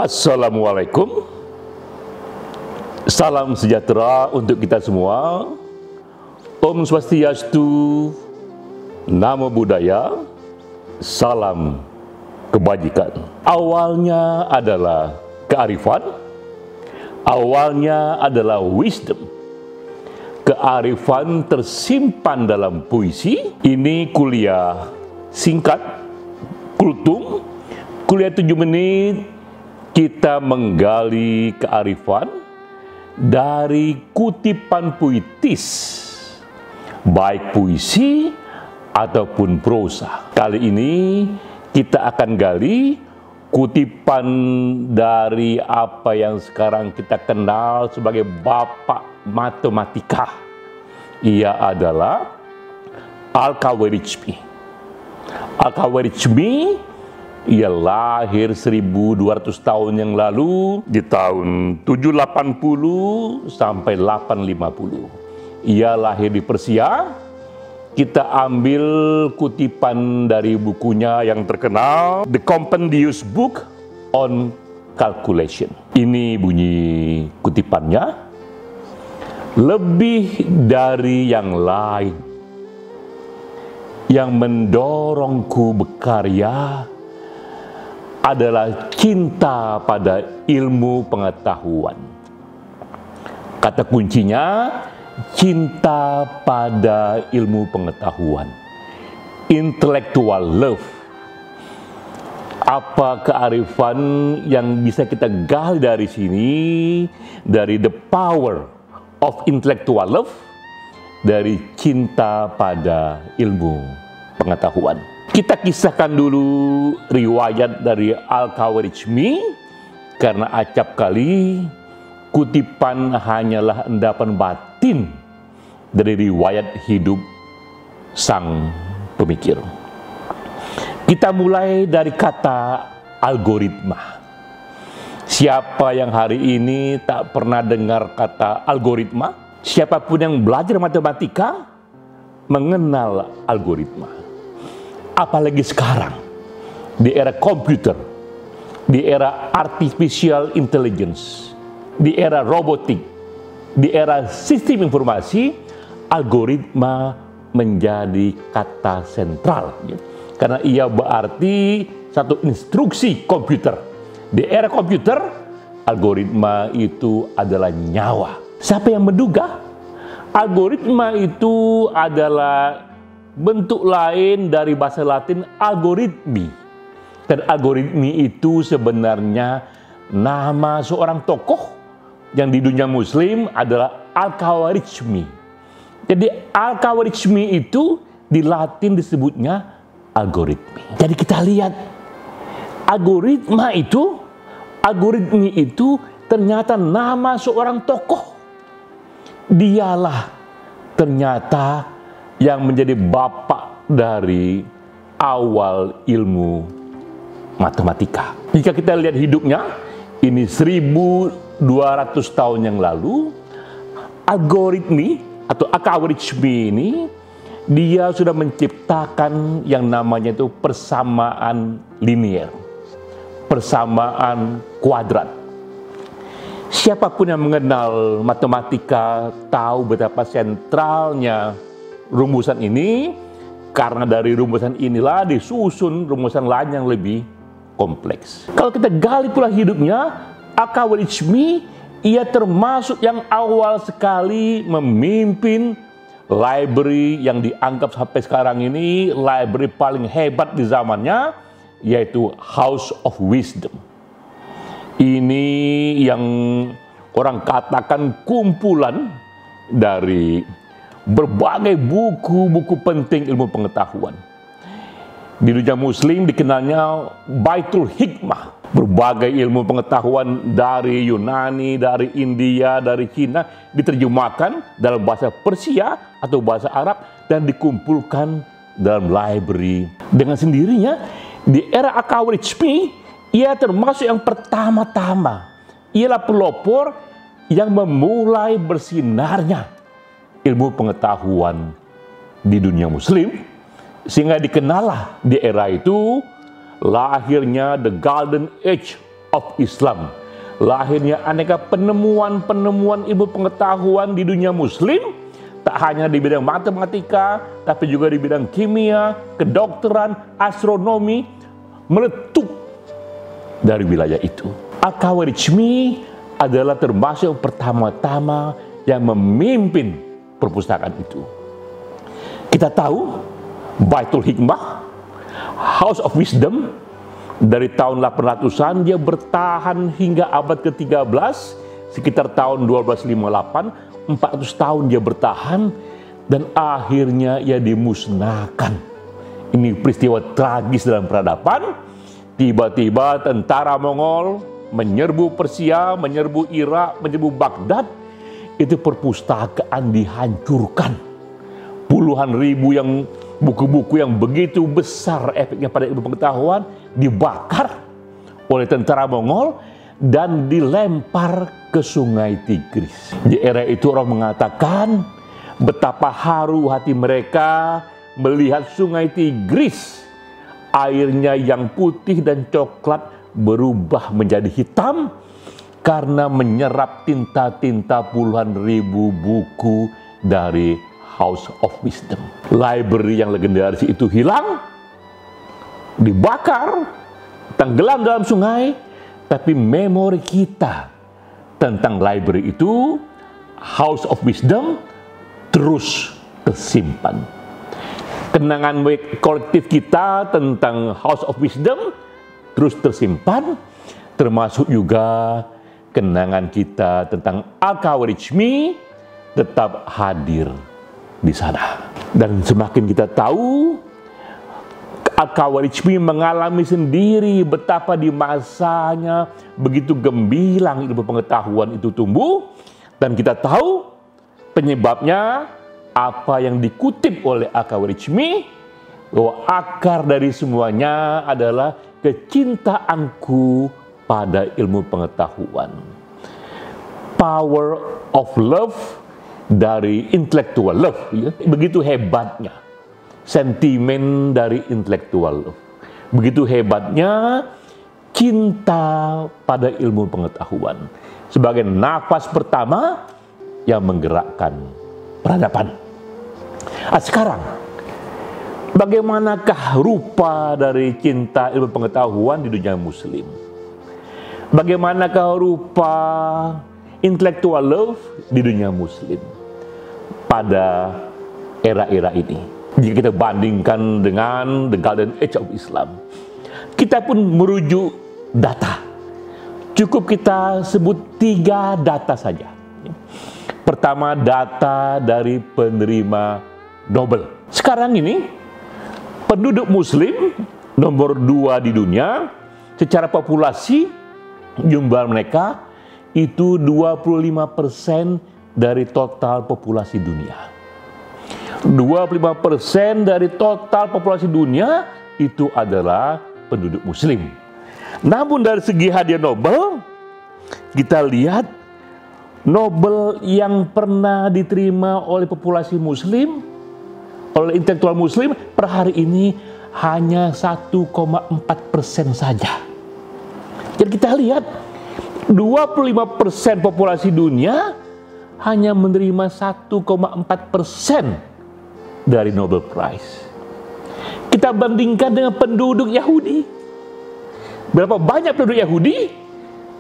Assalamualaikum. Salam sejahtera untuk kita semua. Om Swastiastu, Namo Buddhaya, salam kebajikan. Awalnya adalah kearifan, awalnya adalah wisdom. Kearifan tersimpan dalam puisi. Ini kuliah singkat, kultum, kuliah 7 menit. Kita menggali kearifan dari kutipan puitis, baik puisi ataupun prosa. Kali ini kita akan gali kutipan dari apa yang sekarang kita kenal sebagai Bapak Matematika. Ia adalah Al-Khwarizmi. Al-Khwarizmi ia lahir 1200 tahun yang lalu di tahun 780 sampai 850. Ia lahir di Persia. Kita ambil kutipan dari bukunya yang terkenal, The Compendious Book on Calculation. Ini bunyi kutipannya. Lebih dari yang lain yang mendorongku berkarya adalah cinta pada ilmu pengetahuan. Kata kuncinya, cinta pada ilmu pengetahuan. Intellectual love. Apa kearifan yang bisa kita gali dari sini? Dari the power of intellectual love, dari cinta pada ilmu pengetahuan. Kita kisahkan dulu riwayat dari Al-Khwarizmi, karena acap kali kutipan hanyalah endapan batin dari riwayat hidup sang pemikir. Kita mulai dari kata algoritma. Siapa yang hari ini tak pernah dengar kata algoritma? Siapapun yang belajar matematika mengenal algoritma. Apalagi sekarang, di era komputer, di era artificial intelligence, di era robotik, di era sistem informasi, algoritma menjadi kata sentral. Karena ia berarti satu instruksi komputer. Di era komputer, algoritma itu adalah nyawa. Siapa yang menduga? Algoritma itu adalah bentuk lain dari bahasa Latin algoritmi. Dan algoritmi itu sebenarnya nama seorang tokoh yang di dunia muslim adalah Al-Khwarizmi. Jadi Al-Khwarizmi itu di Latin disebutnya algoritmi. Jadi kita lihat algoritmi itu ternyata nama seorang tokoh. Dialah ternyata yang menjadi bapak dari awal ilmu matematika. Jika kita lihat hidupnya, ini 1200 tahun yang lalu, algoritmi atau Al-Khwarizmi ini, dia sudah menciptakan yang namanya itu persamaan linear, persamaan kuadrat. Siapapun yang mengenal matematika tahu betapa sentralnya rumusan ini, karena dari rumusan inilah disusun rumusan lain yang lebih kompleks. Kalau kita gali pula hidupnya, Al-Khwarizmi, ia termasuk yang awal sekali memimpin library yang dianggap sampai sekarang ini library paling hebat di zamannya, yaitu House of Wisdom. Ini yang orang katakan kumpulan dari berbagai buku-buku penting ilmu pengetahuan. Di dunia muslim dikenalnya Baitul Hikmah. Berbagai ilmu pengetahuan dari Yunani, dari India, dari Cina diterjemahkan dalam bahasa Persia atau bahasa Arab dan dikumpulkan dalam library. Dengan sendirinya di era Al-Khwarizmi Ia termasuk yang pertama-tama. Ialah pelopor yang memulai bersinarnya ilmu pengetahuan di dunia muslim, sehingga dikenallah di era itu lahirnya the golden age of Islam. Lahirnya aneka penemuan-penemuan ilmu pengetahuan di dunia muslim, tak hanya di bidang matematika, tapi juga di bidang kimia, kedokteran, astronomi, meletup dari wilayah itu. Al-Khawarizmi adalah termasuk yang pertama-tama yang memimpin perpustakaan itu. Kita tahu Baitul Hikmah, House of Wisdom, dari tahun 800-an dia bertahan hingga abad ke-13, sekitar tahun 1258, 400 tahun dia bertahan, dan akhirnya ia dimusnahkan. Ini peristiwa tragis dalam peradaban. Tiba-tiba tentara Mongol menyerbu Persia, menyerbu Irak, menyerbu Baghdad. Itu perpustakaan dihancurkan. Puluhan ribu yang buku-buku yang begitu besar efeknya pada ilmu pengetahuan dibakar oleh tentara Mongol dan dilempar ke Sungai Tigris. Di era itu orang mengatakan betapa haru hati mereka melihat Sungai Tigris, airnya yang putih dan coklat berubah menjadi hitam karena menyerap tinta-tinta puluhan ribu buku dari House of Wisdom. Library yang legendaris itu hilang, dibakar, tenggelam dalam sungai, tapi memori kita tentang library itu, House of Wisdom, terus tersimpan. Kenangan kolektif kita tentang House of Wisdom terus tersimpan, termasuk juga kenangan kita tentang Al-Khawarizmi tetap hadir di sana. Dan semakin kita tahu, Al-Khawarizmi mengalami sendiri betapa di masanya begitu gemilang ilmu pengetahuan itu tumbuh, dan kita tahu penyebabnya apa yang dikutip oleh Al-Khawarizmi, bahwa akar dari semuanya adalah kecintaanku pada ilmu pengetahuan. Power of love dari intellectual love, ya. Begitu hebatnya sentimen dari intellectual love, begitu hebatnya cinta pada ilmu pengetahuan sebagai nafas pertama yang menggerakkan peradaban. Sekarang bagaimanakah rupa dari cinta ilmu pengetahuan di dunia muslim? Bagaimanakah rupa intellectual love di dunia muslim pada era-era ini? Jika kita bandingkan dengan the golden age of Islam, kita pun merujuk data. Cukup kita sebut 3 data saja. Pertama, data dari penerima Nobel. Sekarang ini penduduk muslim nomor 2 di dunia secara populasi, jumlah mereka itu 25% dari total populasi dunia. 25% dari total populasi dunia itu adalah penduduk muslim. Namun dari segi hadiah Nobel, kita lihat Nobel yang pernah diterima oleh populasi muslim, oleh intelektual muslim per hari ini hanya 1,4% saja. Jadi kita lihat 25% populasi dunia hanya menerima 1,4% dari Nobel Prize. Kita bandingkan dengan penduduk Yahudi. Berapa banyak penduduk Yahudi?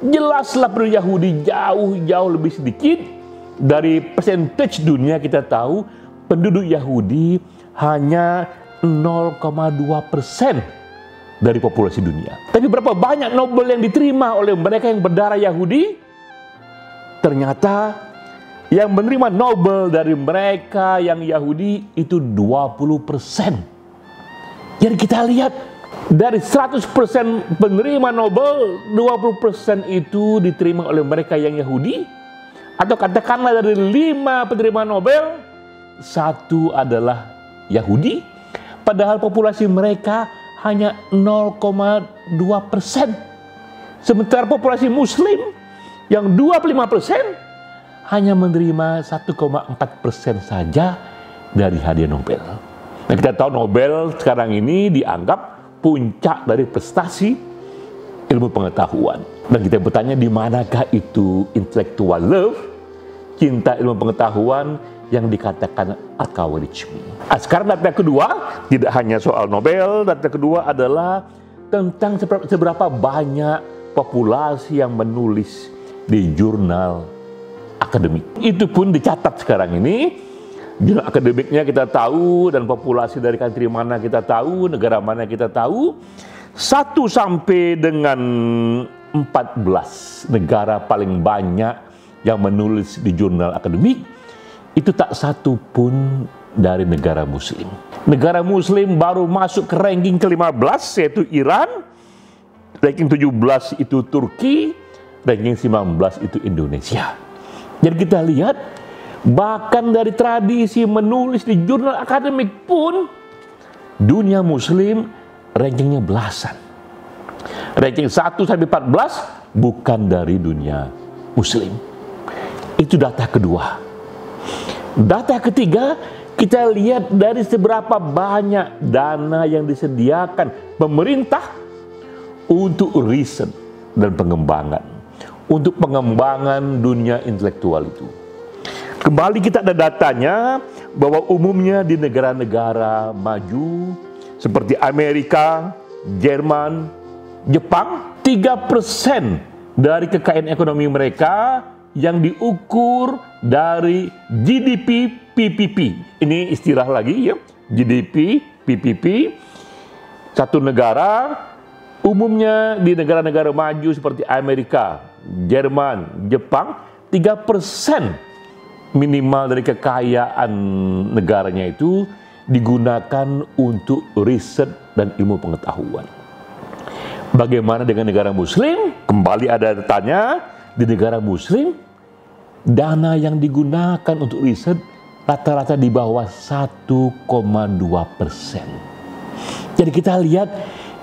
Jelaslah penduduk Yahudi jauh lebih sedikit. Dari persentage dunia kita tahu penduduk Yahudi hanya 0,2% dari populasi dunia. Tapi berapa banyak Nobel yang diterima oleh mereka yang berdarah Yahudi? Ternyata yang menerima Nobel dari mereka yang Yahudi itu 20%. Jadi kita lihat dari 100% penerima Nobel, 20% itu diterima oleh mereka yang Yahudi. Atau katakanlah dari 5 penerima Nobel, 1 adalah Yahudi. Padahal populasi mereka hanya 0,2%. Sementara populasi muslim yang 25% hanya menerima 1,4% saja dari hadiah Nobel. Nah, kita tahu Nobel sekarang ini dianggap puncak dari prestasi ilmu pengetahuan. Dan kita bertanya, di manakah itu intellectual love, cinta ilmu pengetahuan yang dikatakan al-Khawarizmi. Sekarang data kedua tidak hanya soal Nobel, data kedua adalah tentang seberapa banyak populasi yang menulis di jurnal akademik. Itu pun dicatat sekarang ini. Jurnal akademiknya kita tahu, dan populasi dari country mana kita tahu, negara mana kita tahu. 1 sampai dengan 14 negara paling banyak yang menulis di jurnal akademik, itu tak satu pun dari negara muslim. Negara muslim baru masuk ke ranking ke-15, yaitu Iran. Ranking 17 itu Turki, ranking 19 itu Indonesia. Jadi kita lihat, bahkan dari tradisi menulis di jurnal akademik pun, dunia muslim rankingnya belasan. Ranking 1 sampai 14 bukan dari dunia muslim. Itu data kedua. Data ketiga, kita lihat dari seberapa banyak dana yang disediakan pemerintah untuk riset dan pengembangan, untuk pengembangan dunia intelektual itu. Kembali kita ada datanya bahwa umumnya di negara-negara maju seperti Amerika, Jerman, Jepang, 3% dari kekayaan ekonomi mereka yang diukur dari GDP PPP. Ini istilah lagi ya, GDP PPP. Satu negara, umumnya di negara-negara maju seperti Amerika, Jerman, Jepang, 3% minimal dari kekayaan negaranya itu digunakan untuk riset dan ilmu pengetahuan. Bagaimana dengan negara muslim? Kembali ada datanya, di negara muslim dana yang digunakan untuk riset rata-rata di bawah 1,2%. Jadi kita lihat,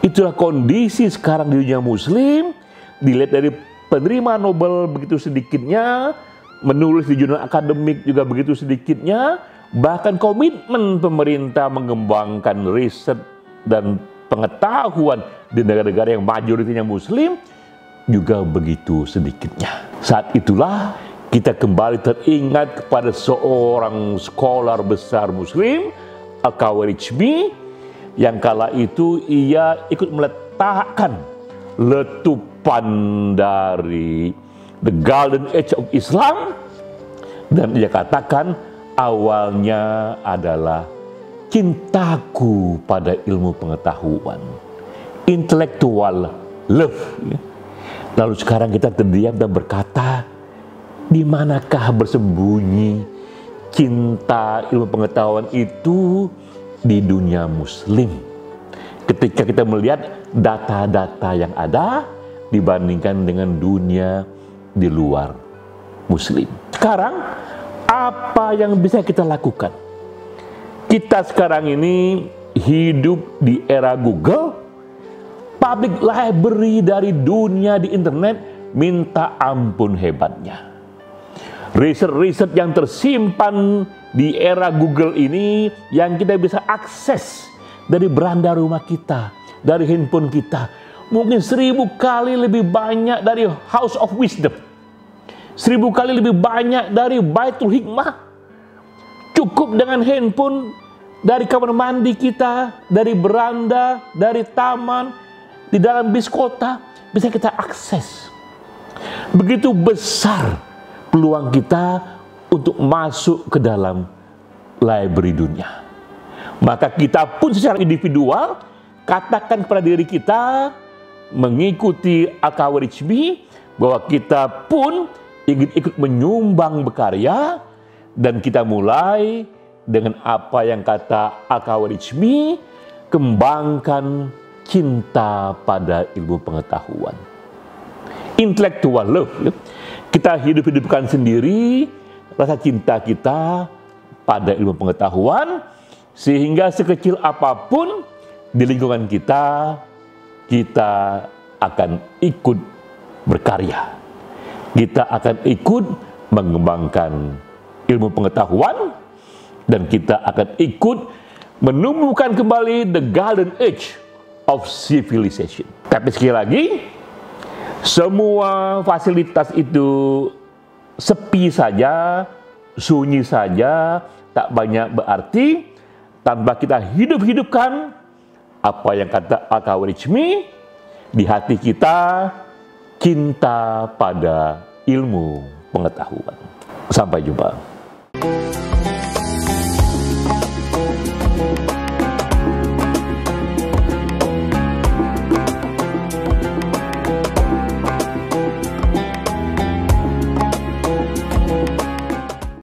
itulah kondisi sekarang di dunia muslim. Dilihat dari penerima Nobel begitu sedikitnya, menulis di jurnal akademik juga begitu sedikitnya, bahkan komitmen pemerintah mengembangkan riset dan pengetahuan di negara-negara yang mayoritasnya muslim juga begitu sedikitnya. Saat itulah kita kembali teringat kepada seorang scholar besar muslim, al-Khawarizmi, yang kala itu ia ikut meletakkan letupan dari The Golden Age of Islam, dan ia katakan awalnya adalah cintaku pada ilmu pengetahuan, intellectual love. Lalu sekarang kita terdiam dan berkata, di manakah bersembunyi cinta ilmu pengetahuan itu di dunia muslim? Ketika kita melihat data-data yang ada dibandingkan dengan dunia di luar muslim. Sekarang apa yang bisa kita lakukan? Kita sekarang ini hidup di era Google, public library dari dunia di internet minta ampun hebatnya. Riset-riset yang tersimpan di era Google ini yang kita bisa akses dari beranda rumah kita, dari handphone kita, mungkin 1000 kali lebih banyak dari House of Wisdom, 1000 kali lebih banyak dari Baitul Hikmah. Cukup dengan handphone, dari kamar mandi kita, dari beranda, dari taman, di dalam bis kota, bisa kita akses. Begitu besar peluang kita untuk masuk ke dalam library dunia. Maka kita pun secara individual katakan kepada diri kita, mengikuti al-Khawarizmi, bahwa kita pun ingin ikut menyumbang berkarya, dan kita mulai dengan apa yang kata al-Khawarizmi, kembangkan cinta pada ilmu pengetahuan. Intellectual love. Kita hidup-hidupkan sendiri rasa cinta kita pada ilmu pengetahuan, sehingga sekecil apapun di lingkungan kita, kita akan ikut berkarya. Kita akan ikut mengembangkan ilmu pengetahuan, dan kita akan ikut menumbuhkan kembali the golden age of civilization. Tapi sekali lagi, semua fasilitas itu sepi saja, sunyi saja, tak banyak berarti tanpa kita hidup-hidupkan apa yang kata Al-Khawarizmi, di hati kita cinta pada ilmu pengetahuan. Sampai jumpa.